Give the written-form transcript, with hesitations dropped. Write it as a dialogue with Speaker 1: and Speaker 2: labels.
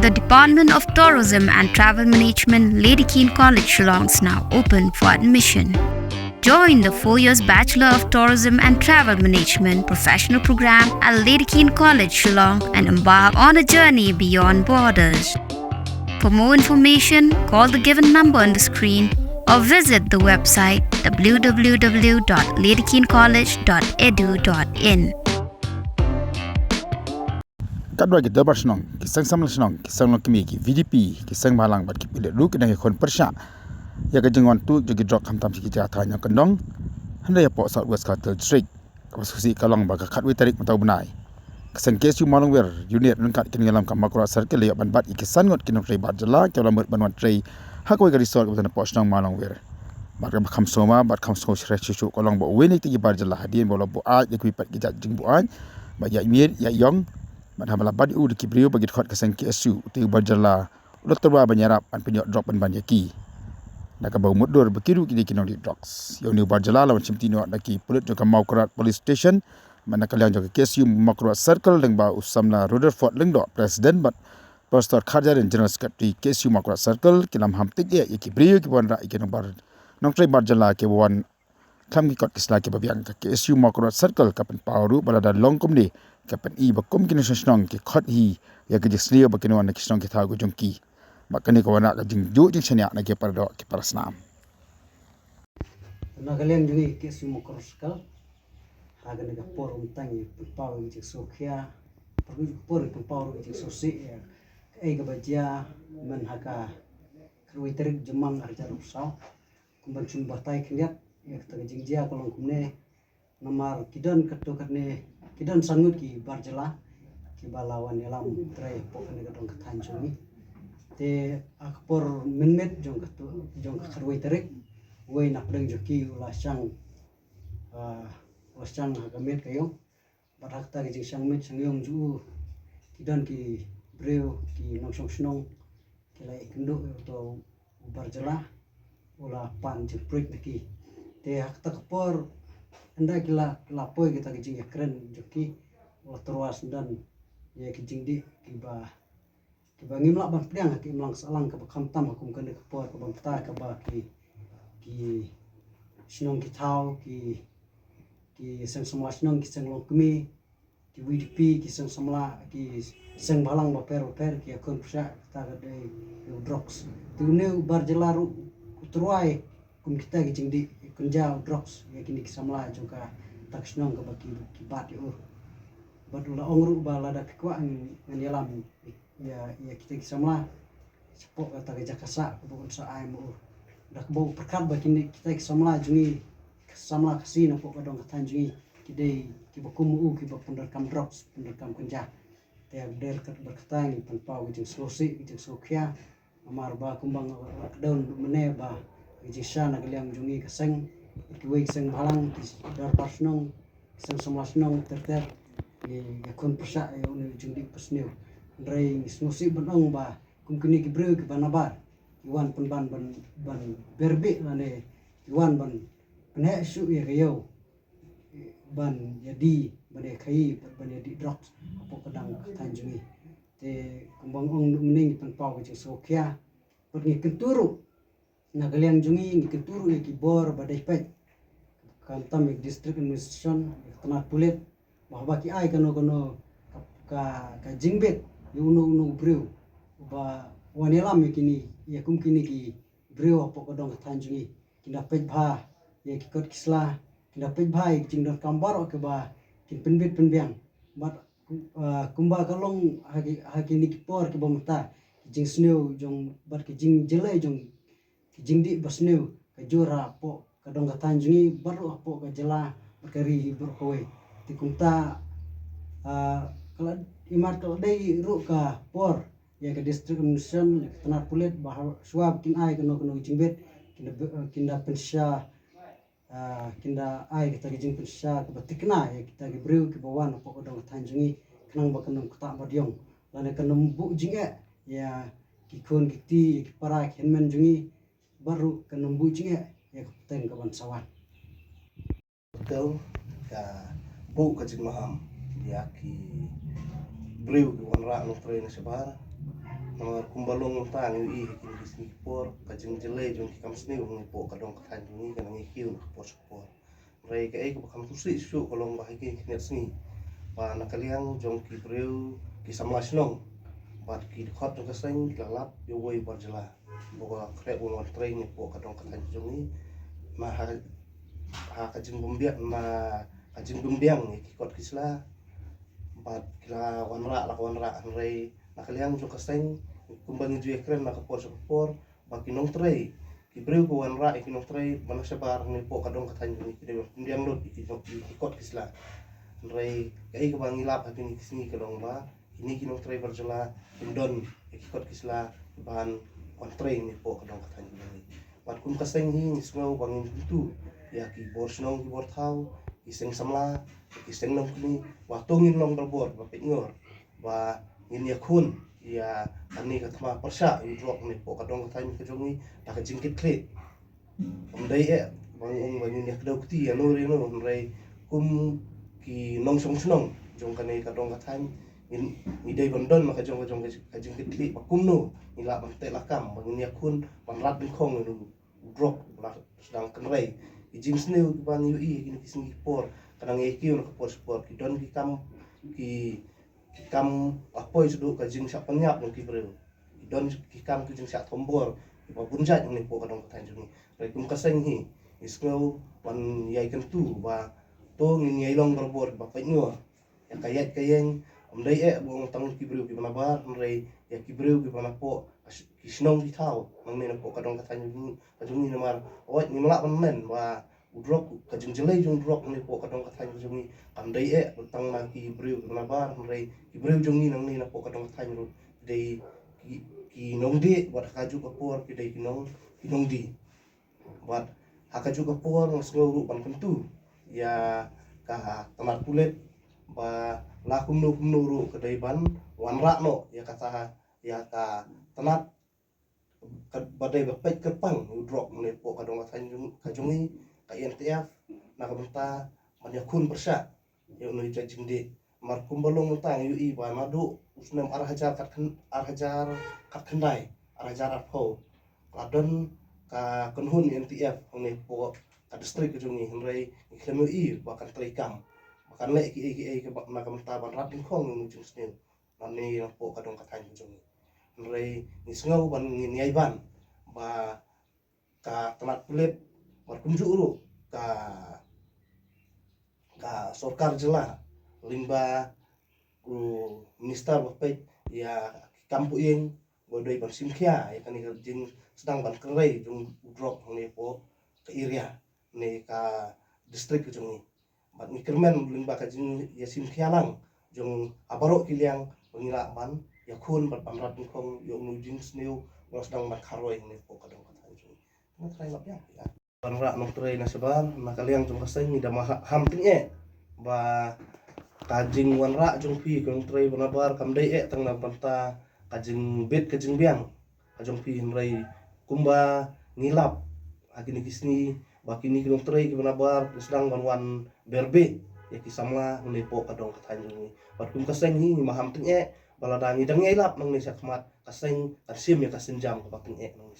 Speaker 1: The Department of Tourism and Travel Management, Lady Keane College, Shillong is now open for admission. Join the 4 years Bachelor of Tourism and Travel Management professional program at Lady Keane College, Shillong and embark on a journey beyond borders. For more information, call the given number on the screen or visit the website www.ladykeanecollege.edu.in.
Speaker 2: Kadwa kita bersnong, kisang samlasnong, kisang lokimi ki VDP, kisang malang bat ki pilet lu kena kon persya. Ya ke jengon tu jogi drop hamtam si kita tanya kendong. Handa ya pok South West Cartel District. Kapasusi kalong baga katwi tarik matau benai. Kisang kesu malong wer unit nengkat kini ngalam kam makura circle ya ban bat ikisan ngot kini trei bat jela ke lamut banwan trei hakoi ga resort ke pok snong malong wer. Bat kam soma bat kam so shre chu kolong bo weni ti bar jela hadien bo bo a ya kui pat gijat jing bo an. Ba ya mir ya yong Madhamala badi u dikibrio bagi khot keseng KSU tu berjala ulat terba banyarap an penyok drop ban banyaki nak bau mudur bekiru kini kinong di drugs yo ni berjala lawan cimtino naki pulut juga mau kerat police station mana kalian juga KSU makro circle deng ba usamna Rutherford lengdo president bat pastor khajar dan general secretary KSU makro circle kilam hamtik ya ikibrio ki bon ra ikinong bar nong trai berjala ke wan kam ki kot kisla ke babiang ke KSU makro circle kapan pauru balada longkom ni kapan i bakom kini snong ki khot hi ya ke jisliyo bakini wan ki snong ki thagu jongki bakani ko wana ka jing ju jing senya na ke pardo ki parasnam
Speaker 3: na kalian juga ke sumo kroskal haga nega porum tangi pau ki sokhia pergi por ki pau ki sosi ya ga bajia men haka kruiterik jemang arja rusau kumban sun batai kliat ya ta jingjia kolong kumne nomor kidon ketu karne Kidan sangut ki barjala ki balawan yalam trai pokane gadong kathanjumi te akpor minmet jong kharwai tarik wei napdeng joki ulasang hagamet kayo barakta ki jing met sangyong ju kidan ki breu ki nongsong snong ki lai kendo to barjala ula pan jeprik ki te hakta kapor anda kila lapoi kita kijing keren joki terwas dan ya kijing di kiba ngimla ban priang ki mlang salang ka bakam tam hukum kan ke por ka ban pta ka ba ki sinong ki thau ki sang samla sinong ki sang lokmi ki WDP ki sang samla ki sang balang ba per ki akon psa ta ga dei drugs tu ne bar jelaru utruai kum kita kijing di kunjau drugs ya kini kisamla juga taksnong ke baki bat yo badula ongru bala da kwa ngelam ya kita kisamla sepok kata ke jakasa ko sa aimu dak bau perkat baki kita kisamla jungi kisamla kasino pok kadong katanjungi kidei ki bakumu ki bakundar kam drugs pundar kam kunja te der kat berkatang tanpa wujung slosi wujung sokia amar ba kumbang daun mene ba Jisha na kaliang jungi kaseng ikiway kaseng halang dar pasnong kaseng samasnong terter yakun persa yung jungi pasniw dray snusi banong ba kung kini kibreu ki banabar iwan pun ban berbi lane iwan ban pene su ya kayo ban jadi ban kai ban jadi drops apo kadang tanjungi te kumbang ong mning pan pau ki sokia pergi kenturu na kalian jungi ngi keturu ki bor badai pet kantam district administration tanah pulit bahwa ki ai kano ka jingbet unu breu ba wanelam kini ya kum kini ki breu apo kodong tanjungi kinda pet bha ya ki kot kisla kinda pet bha jingdor kambar ke ba kin penbet penbiang bat kumba kalong haki ni ki por ke bomta jing sneu jong bat ki jing jelai jong jingdi basneu ka jora po kadong ka tanjungi baru po ka jela berkari berkowe tikunta kalau imar kalau dai ru ka por ya ka district administration tanah pulit bahwa suab kin ai keno jingbet kinda pensya kinda ai kita jing pensya ka batikna ya kita gibreu ki bawan po kadong tanjungi kenang ba kenang kota badyong lane kenang bu jinge ya kikon kiti ki para kenmen jungi baru kenembu jinge ya kapten kawan sawan
Speaker 4: betul ka bu ka jing maham ya ki breu ki wan ra no train sebar nomor kumbalong tang ui kin kisni por kajing jele jong ki kam sni ung po kadong kathan jong kan ngi kiu por por rai ka ai ko kam tu si su kolong ba ki net sni ba nakaliang jong ki breu ki samla snong bat ki khot jong kaseng lalap yo woi por jela boga kre bo mon train ni po kadong kathan jong ni ma ha kajing bumbiak ma kajing bumbiang ni ki kot kisla bat kila wanra rai nakaliang jong kaseng kumbang ju ekren na kapor sapor baki nong tray ki breu ko wanra ki nong tray mana sabar ni po kadong kathan ni ki de ndiang lot ki kot kisla rai kai ko bangi lap hatin kisni kadong ba ini ki nong tray berjala indon ki kot kisla ban on tray ni po kadong kathan ni bat kum kaseng hi isngau bangin tu ya ki bor snong ki bor thau ki seng samla ki seng nong ni wa tongin long bor ba pengor ba ngin ya khun ya ani katma persha drop ni po kadong kathan ni kajong ni tak jingkit kle dai bang ni kdo kti ya no re no rai kum ki nong song snong jong kanai kadong kathan ni dai bondon maka jong jingkit kle pa kum no ni la bang te la kam bang ni khun bang rat bin khong no drop la sedang kenrai jim sneu bang yu i ni kisni por kadang e kiu no por sport ki don ki kam apoi sudu ka jing sak penyap no ki breu don ki kam ki jing sak tombor ki pa bunjat ni po kadong kathan jung rai kum kaseng hi isngau wan yai kan tu ba to ngin yai long berbor ba penyo ya kayat kayeng amdai bong tang ki breu ki mana bar rai ya ki breu ki mana po ki snong ki thau mang ne po kadong kathan jung ni mar oi ni mala men ba udrok kajing jelai jung drok ni po kadong kathan jung ni amdai tang ma ki breu ki mana bar rai ki breu jung ni nang ni na po kadong kathan ru dei ki nong di wat kaju kapor ki dei ki nong di wat hakaju kapor ngau ru pan kentu ya ka tamar kulit ba la kumno ru kedai ban wanra no ya kata ya ka tanat badai bapet kepang drop ni po kadong kathan kajung ni ka INTF na kabenta manyakun persya yo no jajing de mar kumbalong tang yu i ba madu usnem arhajar kat kendai arhajar apho kadon ka kunhun INTF ni po ka distrik kajung ni rai klemu i ba kan trikam makan le ki na kabenta ban rat bin khong nu jing sneu nani po kadong kathan kajung ni rai ni sngau ban ngin yai ban ba ka tanat kulit mar kunju uru ka sorkar jela limba minister bapet ya kampu ing bodoi ban simkhia ya kan jing sedang ban kerai jung drop ni po ke area ni ka distrik jung ni bat mikirmen limba ka jing ya simkhia lang jung abaro kiliang ngila ban ya khun bat pamrat khong yo nu jing sneu ngos sedang ban kharoi ni po kadong kathan jung na trai lap ya panra nong trai na sebar na kaliang jung kaseng ni da ham ting ba kajing wanra jung pi kong trai banabar kamdai tang na banta kajing bet kajing biang ajong pi rai kumba ngilap akini kisni bakini kong trai ki banabar sedang banwan berbe ya kisamla ni po kadong kathan jung ni bat kum kaseng hi maham ting baladangi dang ngilap nang ni sakmat kaseng kasim ya kasenjam ka baking nang ni